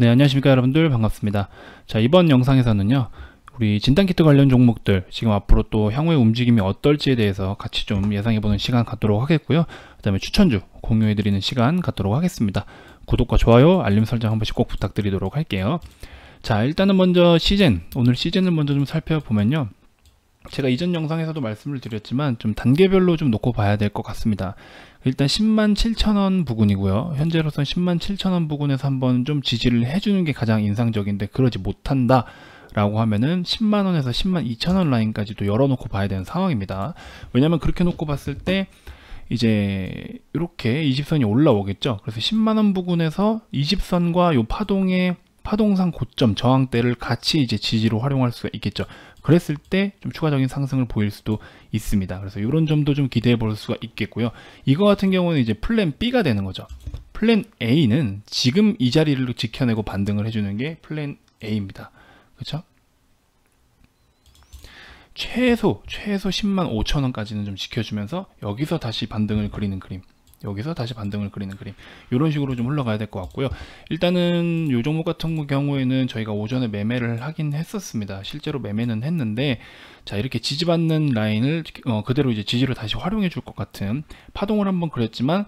네, 안녕하십니까 여러분들, 반갑습니다. 자, 이번 영상에서는요, 우리 진단키트 관련 종목들 지금 앞으로 또 향후의 움직임이 어떨지에 대해서 같이 좀 예상해보는 시간 갖도록 하겠고요. 그 다음에 추천주 공유해드리는 시간 갖도록 하겠습니다. 구독과 좋아요, 알림 설정 한 번씩 꼭 부탁드리도록 할게요. 자, 일단은 먼저 오늘 시즌을 먼저 좀 살펴보면요, 제가 이전 영상에서도 말씀을 드렸지만 좀 단계별로 좀 놓고 봐야 될 것 같습니다. 일단 107,000원 부근이고요. 현재로선 107,000원 부근에서 한번 좀 지지를 해주는 게 가장 인상적인데, 그러지 못한다 라고 하면은 10만원에서 102,000원 라인까지도 열어놓고 봐야 되는 상황입니다. 왜냐면 그렇게 놓고 봤을 때 이제 이렇게 20선이 올라오겠죠. 그래서 10만원 부근에서 20선과 요 파동상 고점 저항대를 같이 이제 지지로 활용할 수가 있겠죠. 그랬을 때 좀 추가적인 상승을 보일 수도 있습니다. 그래서 이런 점도 좀 기대해 볼 수가 있겠고요. 이거 같은 경우는 이제 플랜 B가 되는 거죠. 플랜 A는 지금 이 자리를 지켜내고 반등을 해주는 게 플랜 A입니다. 그렇죠? 최소 105,000원까지는 좀 지켜주면서 여기서 다시 반등을 그리는 그림, 이런 식으로 좀 흘러가야 될 것 같고요. 일단은 이 종목 같은 경우에는 저희가 오전에 매매를 하긴 했었습니다. 실제로 매매는 했는데, 자, 이렇게 지지받는 라인을 그대로 이제 지지를 다시 활용해 줄 것 같은 파동을 한번 그렸지만,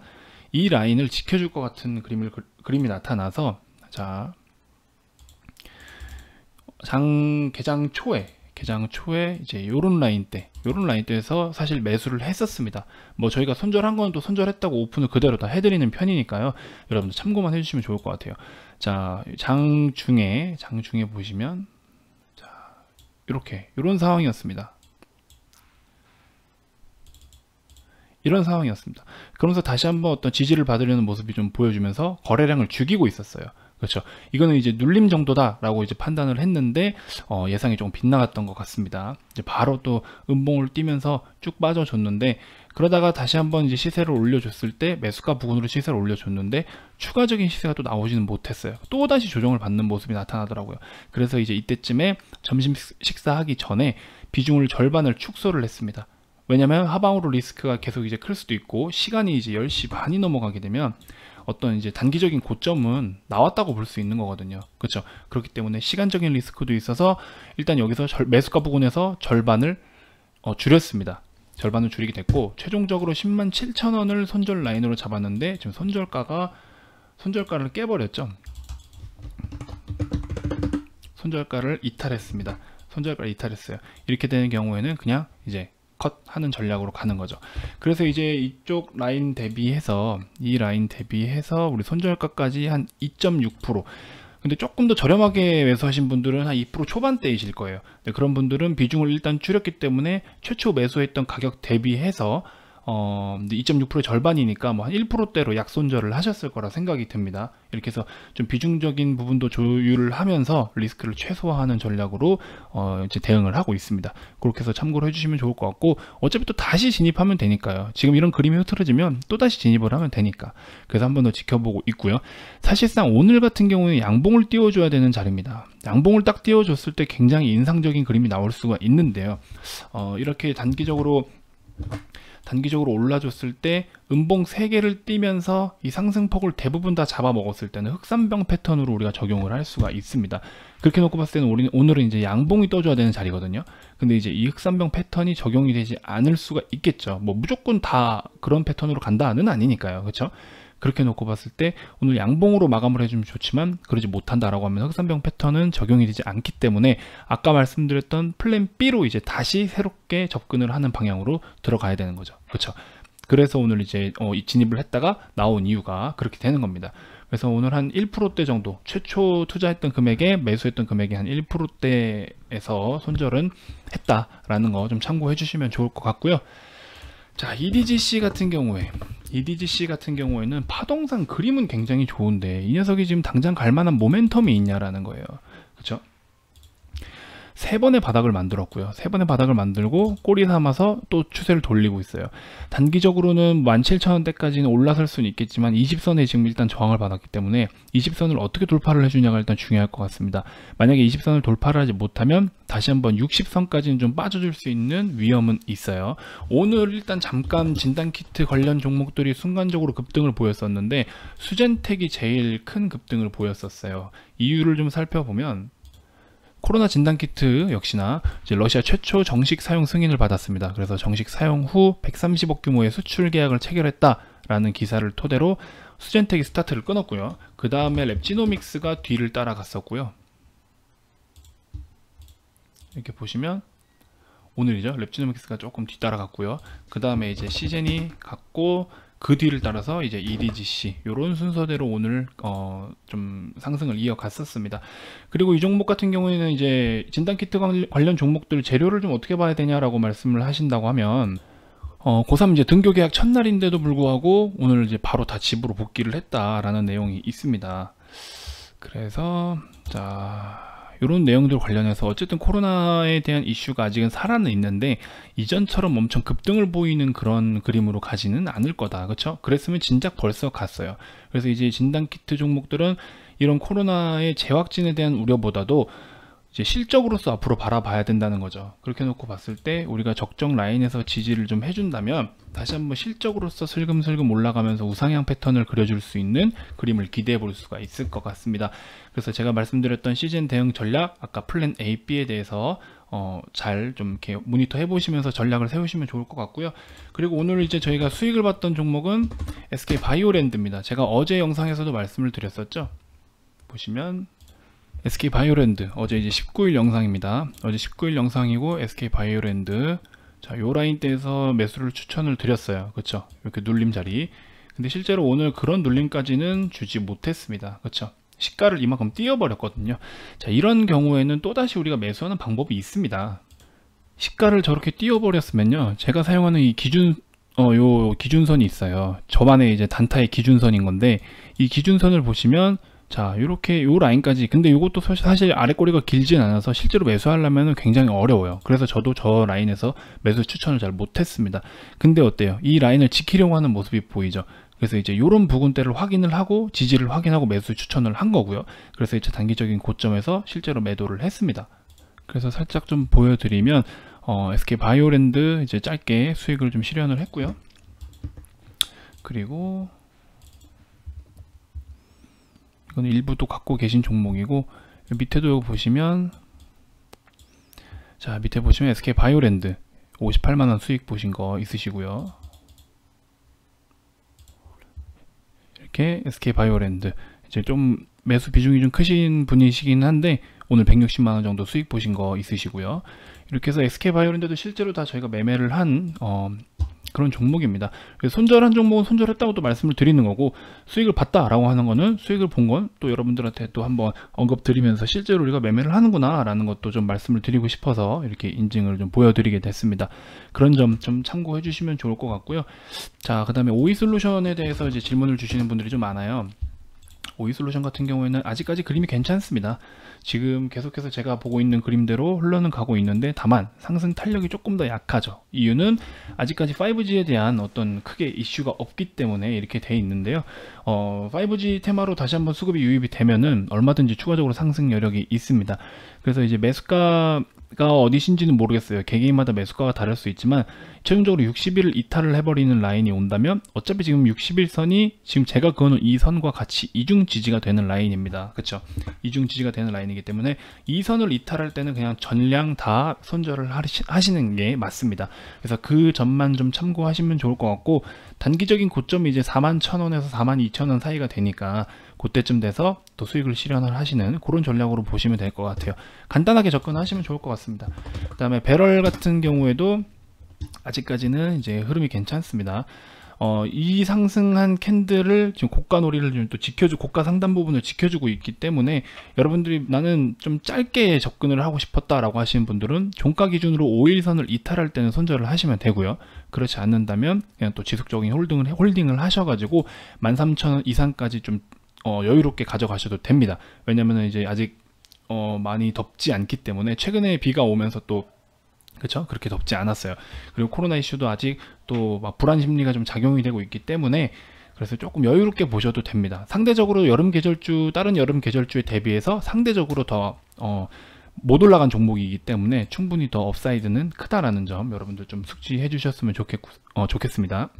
이 라인을 지켜줄 것 같은 그림이 나타나서, 자, 개장 초에 이제 요런 라인대에서 사실 매수를 했었습니다. 뭐 저희가 손절한 건 또 손절했다고 오픈을 그대로 다 해드리는 편이니까요. 여러분들 참고만 해주시면 좋을 것 같아요. 자, 장중에 보시면, 자, 이런 상황이었습니다. 그러면서 다시 한번 어떤 지지를 받으려는 모습이 좀 보여주면서 거래량을 죽이고 있었어요. 그렇죠. 이거는 이제 눌림 정도다라고 이제 판단을 했는데, 예상이 조금 빗나갔던 것 같습니다. 이제 바로 또 음봉을 띄면서 쭉 빠져줬는데, 그러다가 다시 한번 이제 시세를 올려줬을 때, 매수가 부근으로 시세를 올려줬는데, 추가적인 시세가 또 나오지는 못했어요. 또 다시 조정을 받는 모습이 나타나더라고요. 그래서 이제 이때쯤에 점심 식사하기 전에 비중을 절반을 축소를 했습니다. 왜냐면 하방으로 리스크가 계속 이제 클 수도 있고, 시간이 이제 10시 반이 넘어가게 되면 어떤 이제 단기적인 고점은 나왔다고 볼 수 있는 거거든요. 그렇죠? 그렇기 때문에 시간적인 리스크도 있어서 일단 여기서 매수가 부근에서 절반을 줄였습니다. 절반을 줄이게 됐고, 최종적으로 107,000원을 손절 라인으로 잡았는데, 지금 손절가를 깨버렸죠. 손절가를 이탈했습니다. 이렇게 되는 경우에는 그냥 이제 컷하는 전략으로 가는 거죠. 그래서 이제 이쪽 라인 대비해서 우리 손절가까지 한 2.6%, 근데 조금 더 저렴하게 매수하신 분들은 한 2% 초반대이실 거예요. 네, 그런 분들은 비중을 일단 줄였기 때문에 최초 매수했던 가격 대비해서 2.6%의 절반이니까 뭐 한 1%대로 약손절을 하셨을 거라 생각이 듭니다. 이렇게 해서 좀 비중적인 부분도 조율을 하면서 리스크를 최소화하는 전략으로 이제 대응을 하고 있습니다. 그렇게 해서 참고를 해주시면 좋을 것 같고, 어차피 또 다시 진입하면 되니까요. 지금 이런 그림이 흐트러지면 또 다시 진입을 하면 되니까, 그래서 한 번 더 지켜보고 있고요. 사실상 오늘 같은 경우에 양봉을 띄워줘야 되는 자리입니다. 양봉을 딱 띄워줬을 때 굉장히 인상적인 그림이 나올 수가 있는데요. 이렇게 단기적으로 올라줬을 때 음봉 3개를 띄면서 이 상승폭을 대부분 다 잡아먹었을 때는 흑산병 패턴으로 우리가 적용을 할 수가 있습니다. 그렇게 놓고 봤을 때는 오늘은 이제 양봉이 떠줘야 되는 자리거든요. 근데 이제 이 흑산병 패턴이 적용이 되지 않을 수가 있겠죠. 뭐 무조건 다 그런 패턴으로 간다는 아니니까요. 그렇죠? 그렇게 놓고 봤을 때 오늘 양봉으로 마감을 해주면 좋지만, 그러지 못한다라고 하면 흑산병 패턴은 적용이 되지 않기 때문에 아까 말씀드렸던 플랜 B로 이제 다시 새롭게 접근을 하는 방향으로 들어가야 되는 거죠. 그렇죠? 그래서 오늘 이제 진입을 했다가 나온 이유가 그렇게 되는 겁니다. 그래서 오늘 한 1%대 정도, 최초 투자했던 금액에 매수했던 금액의 한 1%대에서 손절은 했다라는 거 좀 참고해 주시면 좋을 것 같고요. 자, EDGC 같은 경우에는 파동상 그림은 굉장히 좋은데, 이 녀석이 지금 당장 갈 만한 모멘텀이 있냐라는 거예요. 그렇죠? 세 번의 바닥을 만들었고요. 세 번의 바닥을 만들고 꼬리 삼아서 또 추세를 돌리고 있어요. 단기적으로는 17,000원대까지는 올라설 수는 있겠지만 20선에 지금 일단 저항을 받았기 때문에 20선을 어떻게 돌파를 해주냐가 일단 중요할 것 같습니다. 만약에 20선을 돌파를 하지 못하면 다시 한번 60선까지는 좀 빠져줄 수 있는 위험은 있어요. 오늘 일단 잠깐 진단키트 관련 종목들이 순간적으로 급등을 보였었는데 수젠텍이 제일 큰 급등을 보였었어요. 이유를 좀 살펴보면 코로나 진단키트 역시나 이제 러시아 최초 정식 사용 승인을 받았습니다. 그래서 정식 사용 후 130억 규모의 수출 계약을 체결했다라는 기사를 토대로 수젠텍이 스타트를 끊었고요. 그 다음에 랩지노믹스가 뒤를 따라갔었고요. 이렇게 보시면 오늘이죠. 랩지노믹스가 조금 뒤따라갔고요. 그 다음에 이제 시젠이 갔고 그 뒤를 따라서 이제 EDGC 이런 순서대로 오늘 좀 상승을 이어갔었습니다. 그리고 이 종목 같은 경우에는 이제 진단키트 관련 종목들 재료를 좀 어떻게 봐야 되냐라고 말씀을 하신다고 하면 고3 이제 등교 계약 첫날인데도 불구하고 오늘 이제 바로 다 집으로 복귀를 했다라는 내용이 있습니다. 그래서 자 이런 내용들 관련해서 어쨌든 코로나에 대한 이슈가 아직은 살아는 있는데 이전처럼 엄청 급등을 보이는 그런 그림으로 가지는 않을 거다. 그렇죠? 그랬으면 진작 벌써 갔어요. 그래서 이제 진단키트 종목들은 이런 코로나의 재확진에 대한 우려보다도 이제 실적으로서 앞으로 바라봐야 된다는 거죠. 그렇게 놓고 봤을 때 우리가 적정 라인에서 지지를 좀 해준다면 다시 한번 실적으로서 슬금슬금 올라가면서 우상향 패턴을 그려줄 수 있는 그림을 기대해 볼 수가 있을 것 같습니다. 그래서 제가 말씀드렸던 시즌 대응 전략, 아까 플랜 A, B에 대해서 잘 좀 이렇게 모니터 해보시면서 전략을 세우시면 좋을 것 같고요. 그리고 오늘 이제 저희가 수익을 봤던 종목은 SK바이오랜드입니다. 제가 어제 영상에서도 말씀을 드렸었죠. 보시면 SK바이오랜드 어제 이제 19일 영상입니다. 어제 19일 영상이고 SK바이오랜드 자, 요 라인대에서 매수를 추천을 드렸어요. 그쵸? 이렇게 눌림 자리. 근데 실제로 오늘 그런 눌림까지는 주지 못했습니다. 그쵸? 시가를 이만큼 띄워버렸거든요. 자, 이런 경우에는 또다시 우리가 매수하는 방법이 있습니다. 시가를 저렇게 띄워버렸으면요. 제가 사용하는 이 요 기준선이 있어요. 저만의 이제 단타의 기준선인 건데 이 기준선을 보시면 자, 요렇게 요 라인까지. 근데 요것도 사실 아래 꼬리가 길진 않아서 실제로 매수하려면 굉장히 어려워요. 그래서 저도 저 라인에서 매수 추천을 잘 못했습니다. 근데 어때요? 이 라인을 지키려고 하는 모습이 보이죠? 그래서 이제 요런 부근대를 확인을 하고 지지를 확인하고 매수 추천을 한 거고요. 그래서 이제 단기적인 고점에서 실제로 매도를 했습니다. 그래서 살짝 좀 보여드리면 SK바이오랜드 이제 짧게 수익을 좀 실현을 했고요. 그리고 이건 일부 또 갖고 계신 종목이고 밑에도 보시면 자 밑에 보시면 SK바이오랜드 58만원 수익 보신 거 있으시고요. 이렇게 SK바이오랜드 이제 좀 매수 비중이 좀 크신 분이시긴 한데 오늘 160만원 정도 수익 보신 거 있으시고요. 이렇게 해서 SK바이오랜드도 실제로 다 저희가 매매를 한 그런 종목입니다. 손절한 종목은 손절했다고 또 말씀을 드리는 거고 수익을 봤다라고 하는 거는 수익을 본 건 또 여러분들한테 또 한번 언급 드리면서 실제로 우리가 매매를 하는구나 라는 것도 좀 말씀을 드리고 싶어서 이렇게 인증을 좀 보여드리게 됐습니다. 그런 점 좀 참고해 주시면 좋을 것 같고요. 자, 그 다음에 오이솔루션에 대해서 이제 질문을 주시는 분들이 좀 많아요. 오이솔루션 같은 경우에는 아직까지 그림이 괜찮습니다. 지금 계속해서 제가 보고 있는 그림대로 흘러는 가고 있는데 다만 상승 탄력이 조금 더 약하죠. 이유는 아직까지 5G에 대한 어떤 크게 이슈가 없기 때문에 이렇게 돼 있는데요. 5G 테마로 다시 한번 수급이 유입이 되면은 얼마든지 추가적으로 상승 여력이 있습니다. 그래서 이제 매수가가 어디신지는 모르겠어요. 개개인마다 매수가가 다를 수 있지만 최종적으로 60일을 이탈을 해버리는 라인이 온다면 어차피 지금 60일선이 지금 제가 그어놓은 이 선과 같이 이중 지지가 되는 라인입니다. 그쵸? 이중 지지가 되는 라인이기 때문에 이 선을 이탈할 때는 그냥 전량 다 손절을 하시는 게 맞습니다. 그래서 그 점만 좀 참고하시면 좋을 것 같고 단기적인 고점이 이제 41,000원에서 42,000원 사이가 되니까 그때쯤 돼서 또 수익을 실현을 하시는 그런 전략으로 보시면 될 것 같아요. 간단하게 접근하시면 좋을 것 같습니다. 그 다음에 배럴 같은 경우에도 아직까지는 이제 흐름이 괜찮습니다. 이 상승한 캔들을 지금 고가놀이를 좀 또 고가 상단 부분을 지켜주고 있기 때문에 여러분들이 나는 좀 짧게 접근을 하고 싶었다라고 하시는 분들은 종가 기준으로 5일선을 이탈할 때는 손절을 하시면 되고요. 그렇지 않는다면 그냥 또 지속적인 홀딩을 하셔가지고 13,000원 이상까지 좀 여유롭게 가져가셔도 됩니다. 왜냐면은 이제 아직 많이 덥지 않기 때문에 최근에 비가 오면서 또 그쵸? 그렇게 덥지 않았어요. 그리고 코로나 이슈도 아직 또 막 불안 심리가 좀 작용이 되고 있기 때문에 그래서 조금 여유롭게 보셔도 됩니다. 상대적으로 여름 계절주 다른 여름 계절주에 대비해서 상대적으로 더 못 올라간 종목이기 때문에 충분히 더 업사이드는 크다라는 점 여러분들 좀 숙지해 주셨으면 좋겠습니다.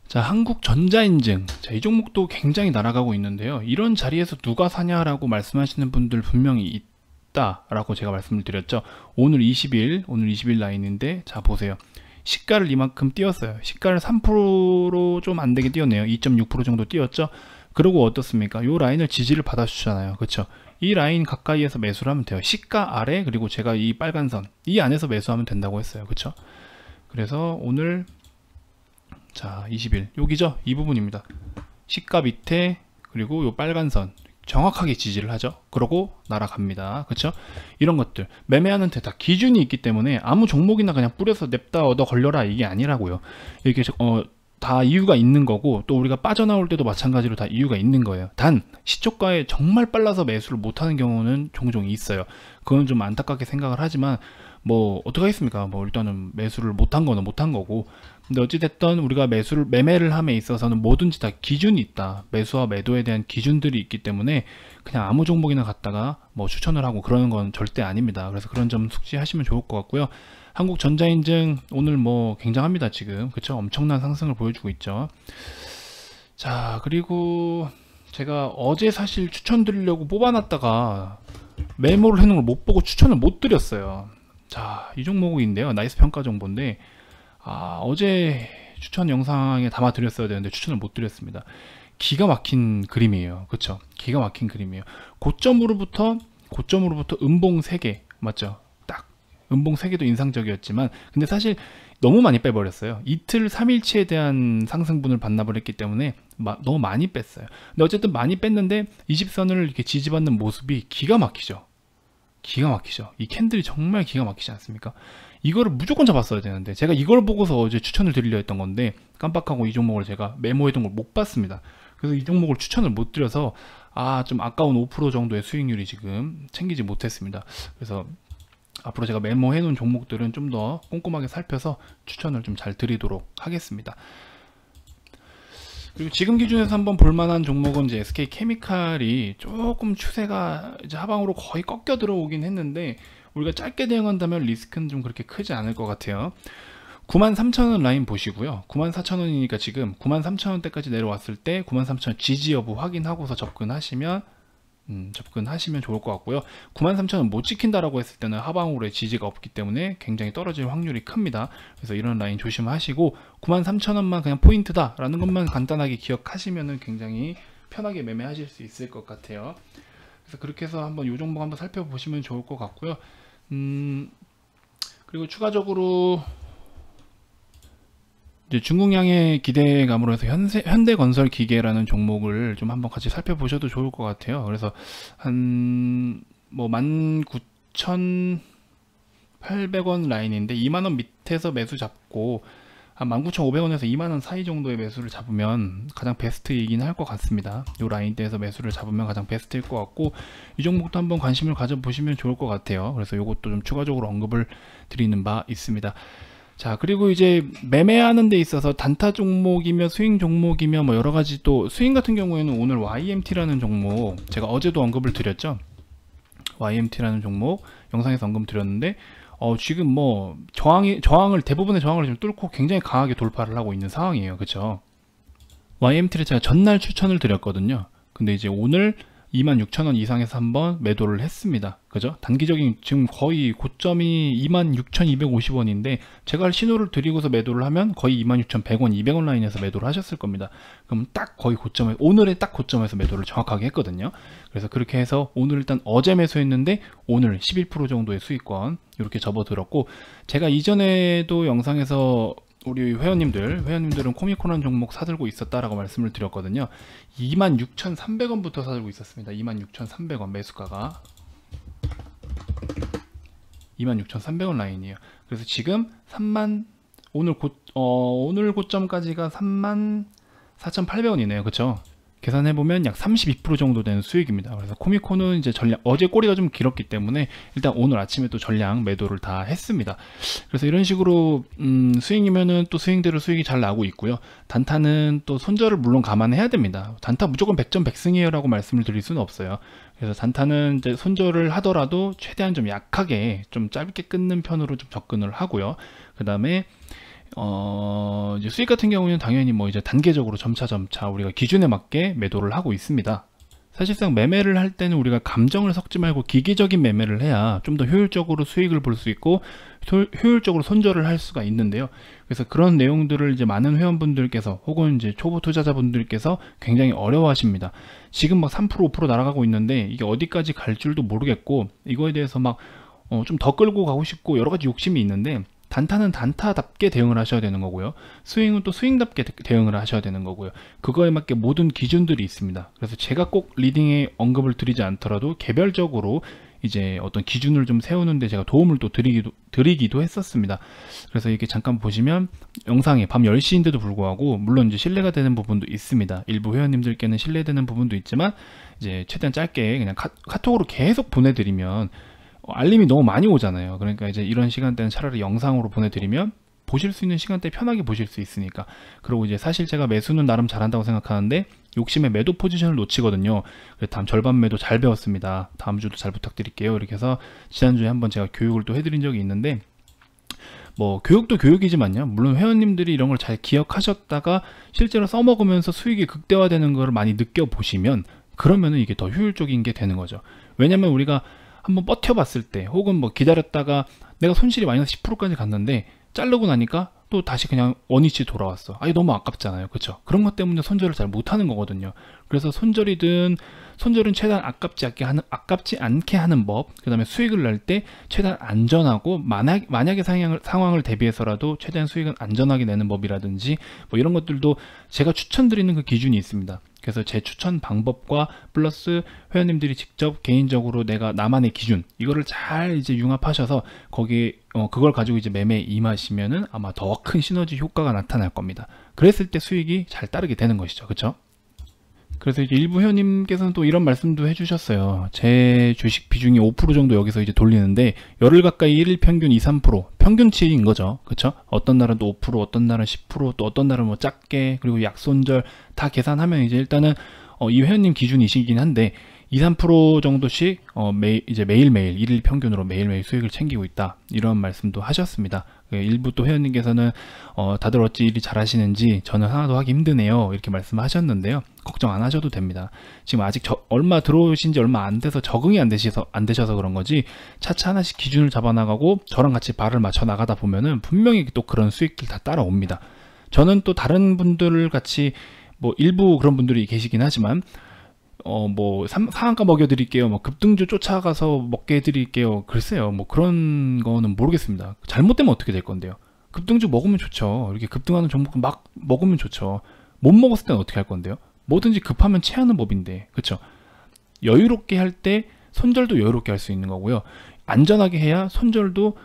자, 한국전자인증. 자, 이 종목도 굉장히 날아가고 있는데요. 이런 자리에서 누가 사냐라고 말씀하시는 분들 분명히 있다라고 제가 말씀을 드렸죠. 오늘 20일 라인인데 자 보세요. 시가를 이만큼 띄었어요. 시가를 3% 좀 안되게 띄었네요. 2.6% 정도 띄었죠. 그리고 어떻습니까? 이 라인을 지지를 받아주잖아요. 그렇죠? 이 라인 가까이에서 매수를 하면 돼요. 시가 아래 그리고 제가 이 빨간 선 이 안에서 매수하면 된다고 했어요. 그렇죠? 그래서 오늘 자 20일 여기죠? 이 부분입니다. 시가 밑에 그리고 이 빨간 선 정확하게 지지를 하죠. 그러고 날아갑니다. 그렇죠? 이런 것들 매매하는 데 다 기준이 있기 때문에 아무 종목이나 그냥 뿌려서 냅다 얻어 걸려라 이게 아니라고요. 이렇게 다 이유가 있는 거고 또 우리가 빠져나올 때도 마찬가지로 다 이유가 있는 거예요. 단 시초가에 정말 빨라서 매수를 못하는 경우는 종종 있어요. 그건 좀 안타깝게 생각을 하지만 뭐 어떡하겠습니까? 뭐 일단은 매수를 못한 거는 못한 거고 근데 어찌됐든 우리가 매매를 함에 있어서는 뭐든지 다 기준이 있다. 매수와 매도에 대한 기준들이 있기 때문에 그냥 아무 종목이나 갖다가 뭐 추천을 하고 그러는 건 절대 아닙니다. 그래서 그런 점 숙지하시면 좋을 것 같고요. 한국전자인증 오늘 뭐 굉장합니다. 지금 그쵸? 엄청난 상승을 보여주고 있죠. 자, 그리고 제가 어제 사실 추천드리려고 뽑아놨다가 메모를 해놓은 걸 못 보고 추천을 못 드렸어요. 자, 이 종목인데요. 나이스 평가 정보인데 어제 추천 영상에 담아 드렸어야 되는데 추천을 못 드렸습니다. 기가 막힌 그림이에요. 그쵸? 기가 막힌 그림이에요. 고점으로부터 음봉 3개 맞죠? 딱 음봉 3개도 인상적이었지만 근데 사실 너무 많이 빼버렸어요. 이틀 3일치에 대한 상승분을 반납을 했기 때문에 너무 많이 뺐어요. 근데 어쨌든 많이 뺐는데 20선을 이렇게 지지받는 모습이 기가 막히죠. 기가 막히죠. 이 캔들이 정말 기가 막히지 않습니까? 이거를 무조건 잡았어야 되는데 제가 이걸 보고서 어제 추천을 드리려 했던 건데 깜빡하고 이 종목을 제가 메모해둔 걸 못 봤습니다. 그래서 이 종목을 추천을 못 드려서 좀 아까운 5% 정도의 수익률이 지금 챙기지 못했습니다. 그래서 앞으로 제가 메모해 놓은 종목들은 좀 더 꼼꼼하게 살펴서 추천을 좀 잘 드리도록 하겠습니다. 그리고 지금 기준에서 한번 볼만한 종목은 이제 SK케미칼이 조금 추세가 이제 하방으로 거의 꺾여 들어오긴 했는데 우리가 짧게 대응한다면 리스크는 좀 그렇게 크지 않을 것 같아요. 93,000원 라인 보시고요. 94,000원이니까 지금 93,000원대까지 내려왔을 때 93,000원 지지 여부 확인하고서 접근하시면 좋을 것 같고요. 93,000원 못 지킨다라고 했을 때는 하방으로의 지지가 없기 때문에 굉장히 떨어질 확률이 큽니다. 그래서 이런 라인 조심하시고 93,000원만 그냥 포인트다 라는 것만 간단하게 기억하시면 굉장히 편하게 매매하실 수 있을 것 같아요. 그래서 그렇게 해서 한번 이 종목 한번 살펴보시면 좋을 것 같고요. 그리고 추가적으로 이제 중국양의 기대감으로 해서 현대건설기계라는 종목을 좀 한번 같이 살펴보셔도 좋을 것 같아요. 그래서 한 뭐 19,800원 라인인데 2만원 밑에서 매수 잡고 한 19,500원에서 2만원 사이 정도의 매수를 잡으면 가장 베스트이긴 할 것 같습니다. 이 라인대에서 매수를 잡으면 가장 베스트일 것 같고 이 종목도 한번 관심을 가져보시면 좋을 것 같아요. 그래서 이것도 좀 추가적으로 언급을 드리는 바 있습니다. 자, 그리고 이제 매매하는 데 있어서 단타 종목이며 스윙 종목이며 뭐 여러가지 또 스윙 같은 경우에는 오늘 YMT라는 종목 제가 어제도 언급을 드렸죠. YMT라는 종목 영상에서 언급 드렸는데 지금 뭐 대부분의 저항을 좀 뚫고 굉장히 강하게 돌파를 하고 있는 상황이에요. 그쵸? YMT를 제가 전날 추천을 드렸거든요. 근데 이제 오늘 26,000원 이상에서 한번 매도를 했습니다. 그죠? 단기적인 지금 거의 고점이 26,250원인데 제가 신호를 드리고서 매도를 하면 거의 26,100원, 200원 라인에서 매도를 하셨을 겁니다. 그럼 딱 거의 고점에 오늘의 딱 고점에서 매도를 정확하게 했거든요. 그래서 그렇게 해서 오늘 일단 어제 매수했는데 오늘 11% 정도의 수익권 이렇게 접어들었고 제가 이전에도 영상에서 우리 회원님들은 코미코라는 종목 사들고 있었다라고 말씀을 드렸거든요. 26,300원부터 사들고 있었습니다. 26,300원 매수가가 26,300원 라인이에요. 그래서 지금 오늘 고점까지가 34,800원이네요. 그쵸? 계산해보면 약 32% 정도 되는 수익입니다. 그래서 코미코는 이제 전량, 어제 꼬리가 좀 길었기 때문에 일단 오늘 아침에 또 전량 매도를 다 했습니다. 그래서 이런 식으로 스윙이면은 또 스윙대로 수익이 잘 나고 있고요. 단타는 또 손절을 물론 감안해야 됩니다. 단타 무조건 100점 100승이에요 라고 말씀을 드릴 수는 없어요. 그래서 단타는 이제 손절을 하더라도 최대한 좀 약하게 좀 짧게 끊는 편으로 좀 접근을 하고요. 그 다음에 이제 수익 같은 경우는 당연히 뭐 이제 단계적으로 점차 우리가 기준에 맞게 매도를 하고 있습니다. 사실상 매매를 할 때는 우리가 감정을 섞지 말고 기계적인 매매를 해야 좀 더 효율적으로 수익을 볼 수 있고 효율적으로 손절을 할 수가 있는데요. 그래서 그런 내용들을 이제 많은 회원분들께서 혹은 이제 초보 투자자분들께서 굉장히 어려워하십니다. 지금 막 3% 5% 날아가고 있는데 이게 어디까지 갈 줄도 모르겠고 이거에 대해서 막 좀 더 끌고 가고 싶고 여러 가지 욕심이 있는데 단타는 단타답게 대응을 하셔야 되는 거고요. 스윙은 또 스윙답게 대응을 하셔야 되는 거고요. 그거에 맞게 모든 기준들이 있습니다. 그래서 제가 꼭 리딩에 언급을 드리지 않더라도 개별적으로 이제 어떤 기준을 좀 세우는데 제가 도움을 또 드리기도 했었습니다. 그래서 이렇게 잠깐 보시면 영상에 밤 10시인데도 불구하고 물론 이제 신뢰가 되는 부분도 있습니다. 일부 회원님들께는 신뢰되는 부분도 있지만 이제 최대한 짧게 그냥 카톡으로 계속 보내드리면 알림이 너무 많이 오잖아요. 그러니까 이제 이런 시간대는 차라리 영상으로 보내드리면 보실 수 있는 시간대 편하게 보실 수 있으니까. 그리고 이제 사실 제가 매수는 나름 잘한다고 생각하는데 욕심에 매도 포지션을 놓치거든요. 그래서 다음 절반 매도 잘 배웠습니다. 다음 주도 잘 부탁드릴게요. 이렇게 해서 지난주에 한번 제가 교육을 또 해드린 적이 있는데 뭐 교육도 교육이지만요, 물론 회원님들이 이런 걸 잘 기억하셨다가 실제로 써먹으면서 수익이 극대화되는 걸 많이 느껴보시면 그러면은 이게 더 효율적인 게 되는 거죠. 왜냐면 우리가 한번 버텨봤을 때 혹은 뭐 기다렸다가 내가 손실이 마이너스 10%까지 갔는데 자르고 나니까 또 다시 그냥 원위치 돌아왔어. 아니 너무 아깝잖아요. 그렇죠? 그런 것 때문에 손절을 잘 못하는 거거든요. 그래서 손절은 최대한 아깝지 않게 하는 법, 그 다음에 수익을 낼 때 최대한 안전하고 만약의 상황을 대비해서라도 최대한 수익은 안전하게 내는 법이라든지 뭐 이런 것들도 제가 추천드리는 그 기준이 있습니다. 그래서 제 추천 방법과 플러스 회원님들이 직접 개인적으로 나만의 기준 이거를 잘 이제 융합하셔서 거기에 그걸 가지고 이제 매매에 임하시면은 아마 더 큰 시너지 효과가 나타날 겁니다. 그랬을 때 수익이 잘 따르게 되는 것이죠. 그렇죠? 그래서 이제 일부 회원님께서는 또 이런 말씀도 해주셨어요. 제 주식 비중이 5% 정도 여기서 이제 돌리는데 열흘 가까이 1일 평균 2, 3% 평균치인 거죠. 그쵸? 어떤 날은 또 5%, 어떤 날은 10%, 또 어떤 날은 뭐 작게, 그리고 약손절 다 계산하면 이제 일단은 이 회원님 기준이시긴 한데 2, 3% 정도씩 이제 매일매일 1일 평균으로 매일매일 수익을 챙기고 있다. 이런 말씀도 하셨습니다. 일부 또 회원님께서는 다들 어찌 일이 잘하시는지 저는 하나도 하기 힘드네요. 이렇게 말씀하셨는데요. 걱정 안 하셔도 됩니다. 지금 아직 들어오신 지 얼마 안 돼서 적응이 안 되셔서 그런 거지 차차 하나씩 기준을 잡아나가고 저랑 같이 발을 맞춰 나가다 보면은 분명히 또 그런 수익들 다 따라옵니다. 저는 또 다른 분들 같이 뭐 일부 그런 분들이 계시긴 하지만 뭐 상한가 먹여드릴게요, 뭐 급등주 쫓아가서 먹게 해드릴게요, 글쎄요, 뭐 그런 거는 모르겠습니다. 잘못되면 어떻게 될 건데요? 급등주 먹으면 좋죠. 이렇게 급등하는 종목 막 먹으면 좋죠. 못 먹었을 때는 어떻게 할 건데요? 뭐든지 급하면 체하는 법인데, 그쵸? 여유롭게 할 때 손절도 여유롭게 할 수 있는 거고요. 안전하게 해야 손절도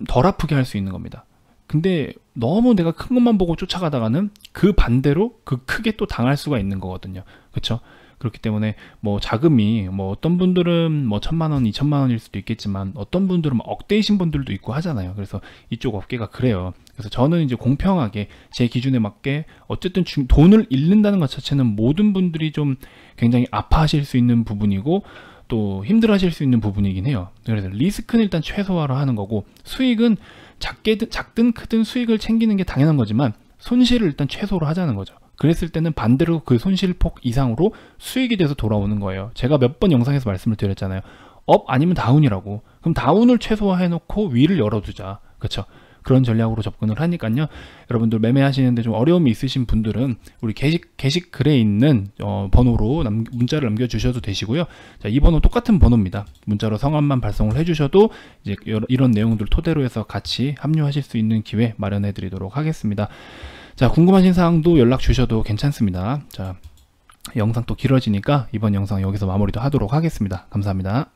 덜 아프게 할 수 있는 겁니다. 근데 너무 내가 큰 것만 보고 쫓아가다가는 그 반대로 그 크게 또 당할 수가 있는 거거든요. 그쵸? 그렇기 때문에 뭐 자금이 뭐 어떤 분들은 뭐 1000만원, 2000만원일 수도 있겠지만 어떤 분들은 억대이신 분들도 있고 하잖아요. 그래서 이쪽 업계가 그래요. 그래서 저는 이제 공평하게 제 기준에 맞게 어쨌든 돈을 잃는다는 것 자체는 모든 분들이 좀 굉장히 아파하실 수 있는 부분이고 또 힘들어 하실 수 있는 부분이긴 해요. 그래서 리스크는 일단 최소화로 하는 거고 수익은 작든 크든 수익을 챙기는 게 당연한 거지만 손실을 일단 최소로 하자는 거죠. 그랬을 때는 반대로 그 손실폭 이상으로 수익이 돼서 돌아오는 거예요. 제가 몇 번 영상에서 말씀을 드렸잖아요. 업 아니면 다운이라고. 그럼 다운을 최소화해 놓고 위를 열어두자. 그렇죠? 그런 전략으로 접근을 하니까요. 여러분들 매매하시는데 좀 어려움이 있으신 분들은 우리 게시 글에 있는 번호로 문자를 남겨주셔도 되시고요. 자, 이 번호 똑같은 번호입니다. 문자로 성함만 발송을 해주셔도 이제 이런 내용들 토대로 해서 같이 합류하실 수 있는 기회 마련해 드리도록 하겠습니다. 자, 궁금하신 사항도 연락 주셔도 괜찮습니다. 자, 영상 또 길어지니까 이번 영상 여기서 마무리도 하도록 하겠습니다. 감사합니다.